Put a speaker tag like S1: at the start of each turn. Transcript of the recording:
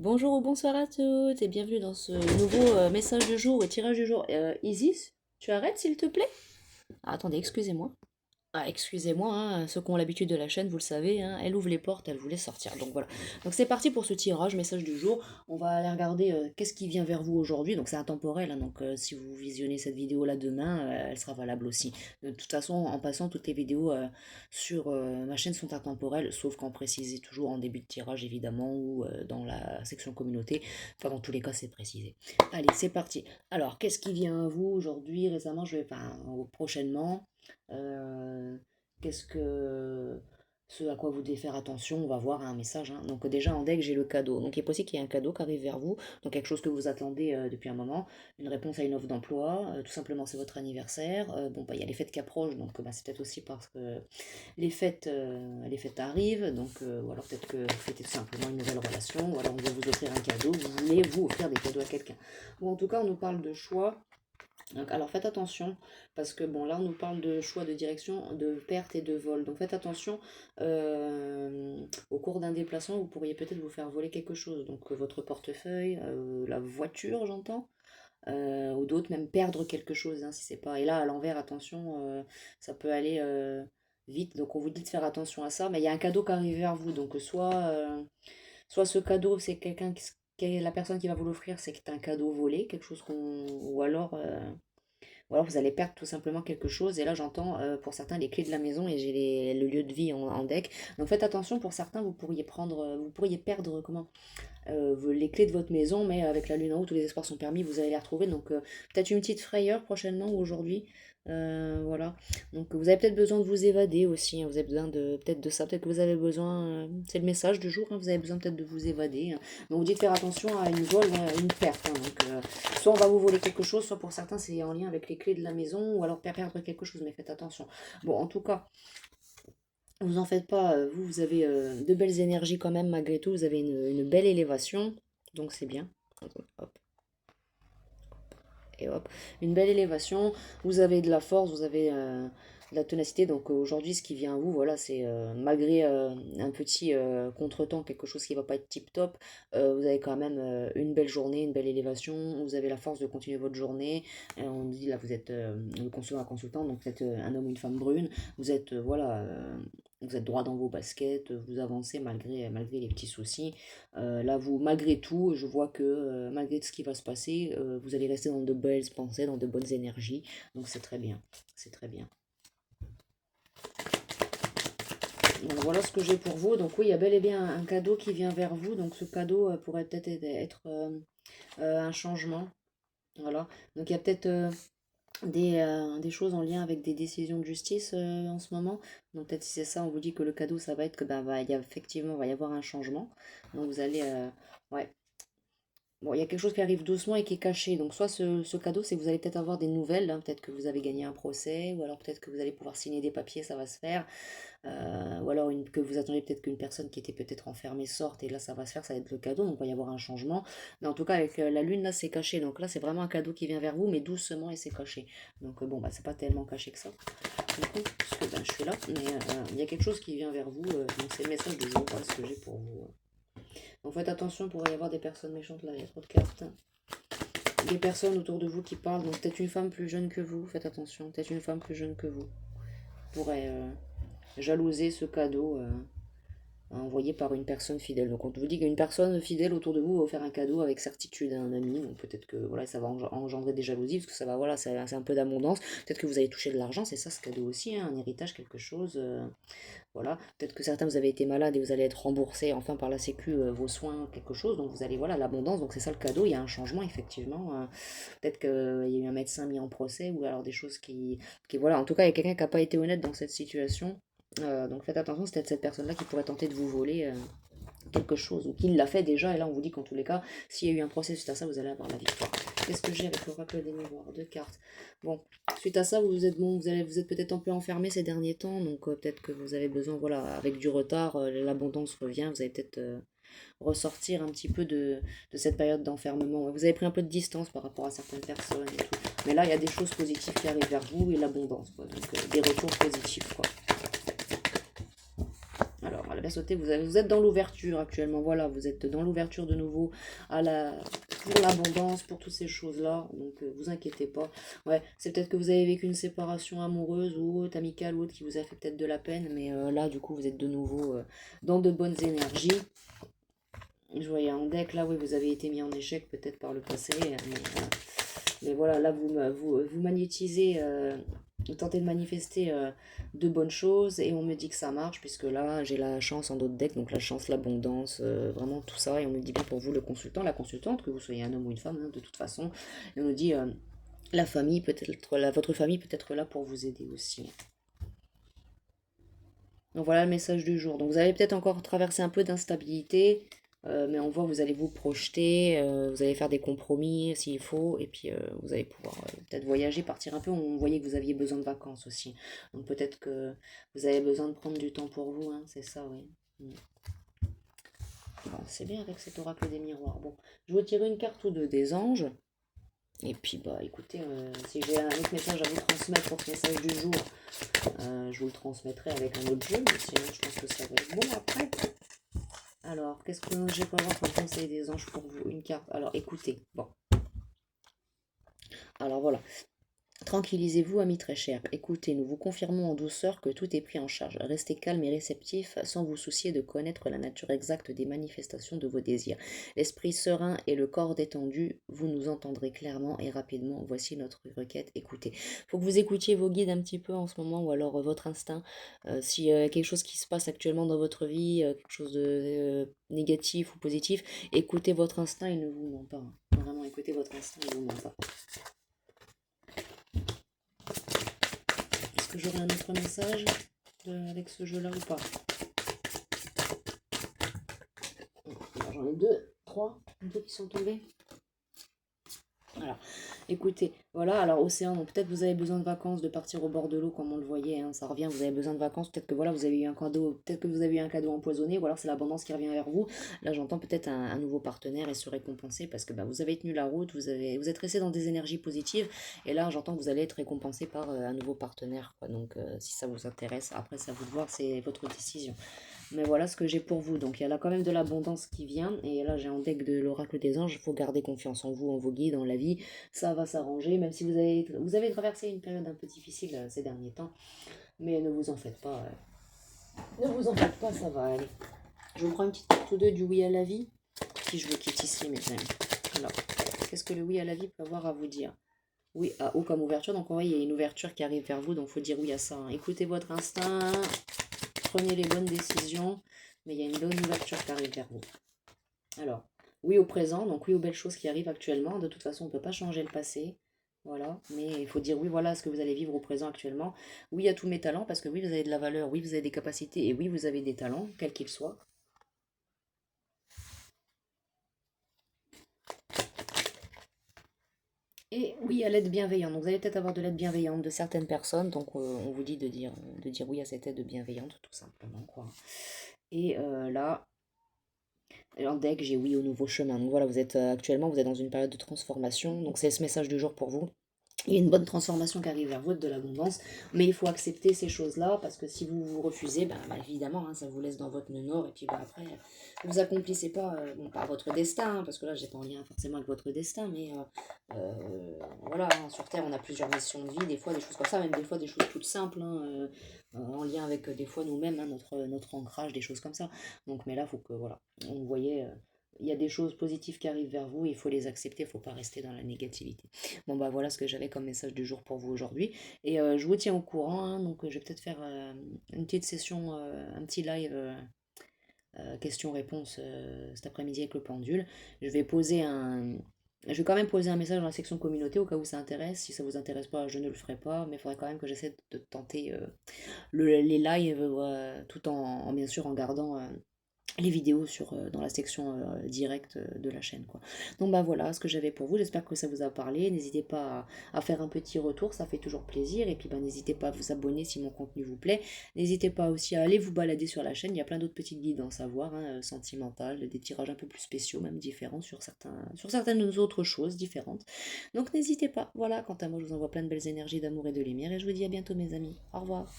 S1: Bonjour ou bonsoir à toutes et bienvenue dans ce nouveau message du jour et tirage du jour. Isis, tu arrêtes s'il te plaît? Ah, attendez, excusez-moi. Ah, excusez-moi, hein, ceux qui ont l'habitude de la chaîne, vous le savez, hein, elle ouvre les portes, elle voulait sortir. Donc voilà. Donc c'est parti pour ce tirage, message du jour. On va aller regarder qu'est-ce qui vient vers vous aujourd'hui. Donc c'est intemporel, hein, donc si vous visionnez cette vidéo-là demain, elle sera valable aussi. De toute façon, en passant, toutes les vidéos sur ma chaîne sont intemporelles, sauf quand précisé toujours en début de tirage, évidemment, ou dans la section communauté. Enfin, dans tous les cas, c'est précisé. Allez, c'est parti. Alors, qu'est-ce qui vient à vous aujourd'hui, récemment, enfin, prochainement? Euh, Qu'est-ce que ce à quoi vous devez faire attention, on va voir un message, hein. Donc déjà en deck j'ai le cadeau. Donc il est possible qu'il y ait un cadeau qui arrive vers vous, donc quelque chose que vous attendez depuis un moment, une réponse à une offre d'emploi, tout simplement c'est votre anniversaire. Bon bah il y a les fêtes qui approchent, donc bah, c'est peut-être aussi parce que les fêtes arrivent, donc ou alors peut-être que vous fêtez tout simplement une nouvelle relation, ou alors on veut vous offrir un cadeau, vous voulez vous offrir des cadeaux à quelqu'un. Bon en tout cas on nous parle de choix. Donc, alors faites attention, parce que bon là on nous parle de choix de direction, de perte et de vol. Donc faites attention, au cours d'un déplacement, vous pourriez peut-être vous faire voler quelque chose. Donc votre portefeuille, la voiture j'entends, ou d'autres même perdre quelque chose, hein, si c'est pas. Et là à l'envers, attention, ça peut aller vite. Donc on vous dit de faire attention à ça, mais il y a un cadeau qui arrive vers vous. Donc soit ce cadeau c'est quelqu'un la personne qui va vous l'offrir, c'est que c'est un cadeau volé, quelque chose qu'on. Ou alors vous allez perdre tout simplement quelque chose. Et là j'entends pour certains les clés de la maison et j'ai le lieu de vie en deck. Donc faites attention, pour certains vous pourriez vous pourriez perdre les clés de votre maison, mais avec la lune en haut, tous les espoirs sont permis, vous allez les retrouver. Donc peut-être une petite frayeur prochainement ou aujourd'hui. Voilà. Donc vous avez peut-être besoin de vous évader aussi, hein. Vous avez besoin de peut-être de ça, peut-être que vous avez besoin, c'est le message du jour, hein. Vous avez besoin peut-être de vous évader, hein. Donc vous dites de faire attention à une vol, à une perte, hein. Donc soit on va vous voler quelque chose, soit pour certains c'est en lien avec les clés de la maison, ou alors perdre quelque chose, mais faites attention. Bon, en tout cas, vous en faites pas, vous avez de belles énergies quand même, malgré tout, vous avez une belle élévation, donc c'est bien. Hop, et hop, une belle élévation, vous avez de la force, vous avez de la ténacité, donc aujourd'hui ce qui vient à vous, voilà, c'est malgré un petit contretemps, quelque chose qui va pas être tip top, vous avez quand même une belle journée, une belle élévation, vous avez la force de continuer votre journée. On dit là vous êtes le consultant, consultant, donc vous êtes un homme ou une femme brune, vous êtes voilà, vous êtes droit dans vos baskets, vous avancez malgré les petits soucis. Là, vous, malgré tout, je vois que malgré ce qui va se passer, vous allez rester dans de belles pensées, dans de bonnes énergies. Donc c'est très bien. C'est très bien. Donc, voilà ce que j'ai pour vous. Donc oui, il y a bel et bien un cadeau qui vient vers vous. Donc ce cadeau pourrait peut-être être un changement. Voilà. Donc il y a peut-être des choses en lien avec des décisions de justice en ce moment. Donc peut-être si c'est ça, on vous dit que le cadeau, ça va être que effectivement, va y avoir un changement. Donc vous allez, ouais, bon, il y a quelque chose qui arrive doucement et qui est caché. Donc, soit ce cadeau, c'est que vous allez peut-être avoir des nouvelles, hein. Peut-être que vous avez gagné un procès, ou alors peut-être que vous allez pouvoir signer des papiers, ça va se faire. Ou alors que vous attendez peut-être qu'une personne qui était peut-être enfermée sorte, et là, ça va se faire, ça va être le cadeau. Donc, il va y avoir un changement. Mais en tout cas, avec la lune, là, c'est caché. Donc, là, c'est vraiment un cadeau qui vient vers vous, mais doucement, et c'est caché. Donc, bon, bah, c'est pas tellement caché que ça. Du coup, parce que ben, je suis là, mais il y a quelque chose qui vient vers vous. Donc, c'est le message du jour, voilà ce que j'ai pour vous. Donc faites attention, il pourrait y avoir des personnes méchantes là, il y a trop de cartes. Des personnes autour de vous qui parlent, donc peut-être une femme plus jeune que vous, faites attention, peut-être une femme plus jeune que vous pourrait jalouser ce cadeau envoyé par une personne fidèle. Donc on vous dit qu'une personne fidèle autour de vous va vous faire un cadeau avec certitude à un ami, donc peut-être que voilà, ça va engendrer des jalousies, parce que ça va, voilà, c'est un peu d'abondance, peut-être que vous allez toucher de l'argent, c'est ça ce cadeau aussi, hein, un héritage, quelque chose. Voilà, peut-être que certains vous avez été malade et vous allez être remboursé enfin par la sécu vos soins, quelque chose, donc vous allez, voilà, l'abondance, donc c'est ça le cadeau, il y a un changement effectivement, peut-être qu'il y a eu un médecin mis en procès, ou alors des choses voilà, en tout cas il y a quelqu'un qui n'a pas été honnête dans cette situation. Donc faites attention, c'est peut-être cette personne-là qui pourrait tenter de vous voler quelque chose, ou qui l'a fait déjà, et là on vous dit qu'en tous les cas, s'il y a eu un procès suite à ça, vous allez avoir la victoire. Qu'est-ce que j'ai avec l'oracle des mémoires? Deux cartes. Bon, suite à ça, vous êtes bon, vous êtes peut-être un peu enfermé ces derniers temps, donc peut-être que vous avez besoin, voilà, avec du retard, l'abondance revient, vous allez peut-être ressortir un petit peu de cette période d'enfermement. Ouais, vous avez pris un peu de distance par rapport à certaines personnes et tout. Mais là, il y a des choses positives qui arrivent vers vous et l'abondance, quoi. Donc des retours positifs, quoi. Alors, la bien sauté, vous êtes dans l'ouverture actuellement, voilà, vous êtes dans l'ouverture de nouveau pour l'abondance, pour toutes ces choses-là, donc vous inquiétez pas. Ouais, c'est peut-être que vous avez vécu une séparation amoureuse ou autre, amicale ou autre qui vous a fait peut-être de la peine, mais là, du coup, vous êtes de nouveau dans de bonnes énergies. Je voyais en deck, là, oui, vous avez été mis en échec peut-être par le passé, mais voilà, là, vous magnétisez, vous tentez de manifester de bonnes choses, et on me dit que ça marche, puisque là, j'ai la chance en d'autres decks, donc la chance, l'abondance, vraiment tout ça, et on me dit bien pour vous, le consultant, la consultante, que vous soyez un homme ou une femme, hein, de toute façon, et on nous dit, la famille, votre famille peut être là pour vous aider aussi. Donc voilà le message du jour. Donc vous allez peut-être encore traverser un peu d'instabilité, mais on voit que vous allez vous projeter, vous allez faire des compromis s'il faut, et puis vous allez pouvoir peut-être voyager, partir un peu. On voyait que vous aviez besoin de vacances aussi. Donc peut-être que vous avez besoin de prendre du temps pour vous, hein, c'est ça, oui. Mm. Bon, c'est bien avec cet oracle des miroirs. Bon, je vais tirer une carte ou deux des anges. Et puis, bah écoutez, si j'ai un autre message à vous transmettre pour ce message du jour, je vous le transmettrai avec un autre jeu, mais sinon je pense que ça va être bon après. Alors, qu'est-ce que j'ai pas avoir comme conseil des anges pour vous? Une carte. Alors, écoutez, bon. Alors voilà. Tranquillisez-vous, amis très chers. Écoutez, nous vous confirmons en douceur que tout est pris en charge. Restez calme et réceptif sans vous soucier de connaître la nature exacte des manifestations de vos désirs. L'esprit serein et le corps détendu, vous nous entendrez clairement et rapidement. Voici notre requête. Écoutez. Il faut que vous écoutiez vos guides un petit peu en ce moment, ou alors votre instinct. S'il y a quelque chose qui se passe actuellement dans votre vie, quelque chose de négatif ou positif, écoutez votre instinct, il ne vous ment pas, hein. Vraiment, écoutez votre instinct, il ne vous ment pas. Est-ce que j'aurai un autre message avec ce jeu-là ou pas? J'en ai deux, trois, deux qui sont tombés. Alors, écoutez, voilà, alors océan, donc peut-être vous avez besoin de vacances, de partir au bord de l'eau comme on le voyait, hein, ça revient, vous avez besoin de vacances, peut-être que voilà, vous avez eu un cadeau, peut-être que vous avez eu un cadeau empoisonné, ou alors c'est l'abondance qui revient vers vous. Là, j'entends peut-être un nouveau partenaire et se récompenser parce que bah, vous avez tenu la route, vous êtes resté dans des énergies positives, et là, j'entends que vous allez être récompensé par un nouveau partenaire, quoi. Donc, si ça vous intéresse, après, c'est à vous de voir, c'est votre décision. Mais voilà ce que j'ai pour vous. Donc il y a là quand même de l'abondance qui vient. Et là j'ai en deck de l'oracle des anges. Il faut garder confiance en vous, en vos guides, en la vie. Ça va s'arranger. Même si vous avez traversé une période un peu difficile ces derniers temps. Mais ne vous en faites pas. Ne vous en faites pas, ça va aller. Je vous prends une petite carte ou deux du oui à la vie. Si je veux quitter ici mes amis. Alors, qu'est-ce que le oui à la vie peut avoir à vous dire? Oui à haut comme ouverture. Donc on voit il y a une ouverture qui arrive vers vous. Donc il faut dire oui à ça, hein. Écoutez votre instinct. Prenez les bonnes décisions, mais il y a une bonne ouverture qui arrive vers vous. Alors, oui au présent, donc oui aux belles choses qui arrivent actuellement. De toute façon, on ne peut pas changer le passé. Voilà, mais il faut dire oui, voilà ce que vous allez vivre au présent actuellement. Oui à tous mes talents, parce que oui, vous avez de la valeur, oui, vous avez des capacités, et oui, vous avez des talents, quels qu'ils soient. Et oui à l'aide bienveillante. Donc vous allez peut-être avoir de l'aide bienveillante de certaines personnes, donc on vous dit de dire oui à cette aide bienveillante, tout simplement, quoi. Et là, en deck, j'ai oui au nouveau chemin. Donc voilà, actuellement, vous êtes dans une période de transformation. Donc c'est ce message du jour pour vous. Il y a une bonne transformation qui arrive vers vous, de l'abondance, mais il faut accepter ces choses-là, parce que si vous vous refusez, bah, évidemment, hein, ça vous laisse dans votre nœud nord, et puis bah, après, vous accomplissez pas, bon, pas votre destin, hein, parce que là, j'ai pas en lien forcément avec votre destin, mais voilà, hein, sur Terre, on a plusieurs missions de vie, des fois des choses comme ça, même des fois des choses toutes simples, hein, en lien avec des fois nous-mêmes, hein, notre ancrage, des choses comme ça. Donc, mais là, faut que, voilà, on voyait... il y a des choses positives qui arrivent vers vous, il faut les accepter, il ne faut pas rester dans la négativité. Bon bah voilà ce que j'avais comme message du jour pour vous aujourd'hui. Et je vous tiens au courant, hein, donc je vais peut-être faire une petite session, un petit live questions-réponses cet après-midi avec le pendule. Je vais poser un. Je vais quand même poser un message dans la section communauté au cas où ça intéresse. Si ça vous intéresse pas, je ne le ferai pas, mais il faudrait quand même que j'essaie de tenter les lives tout bien sûr en gardant les vidéos dans la section directe de la chaîne, quoi. Donc bah voilà ce que j'avais pour vous, j'espère que ça vous a parlé, n'hésitez pas à faire un petit retour, ça fait toujours plaisir, et puis bah n'hésitez pas à vous abonner si mon contenu vous plaît, n'hésitez pas aussi à aller vous balader sur la chaîne, il y a plein d'autres petites guidances à voir, hein, sentimentales, des tirages un peu plus spéciaux, même différents sur certaines autres choses différentes, donc n'hésitez pas. Voilà, quant à moi je vous envoie plein de belles énergies d'amour et de lumière, et je vous dis à bientôt mes amis, au revoir.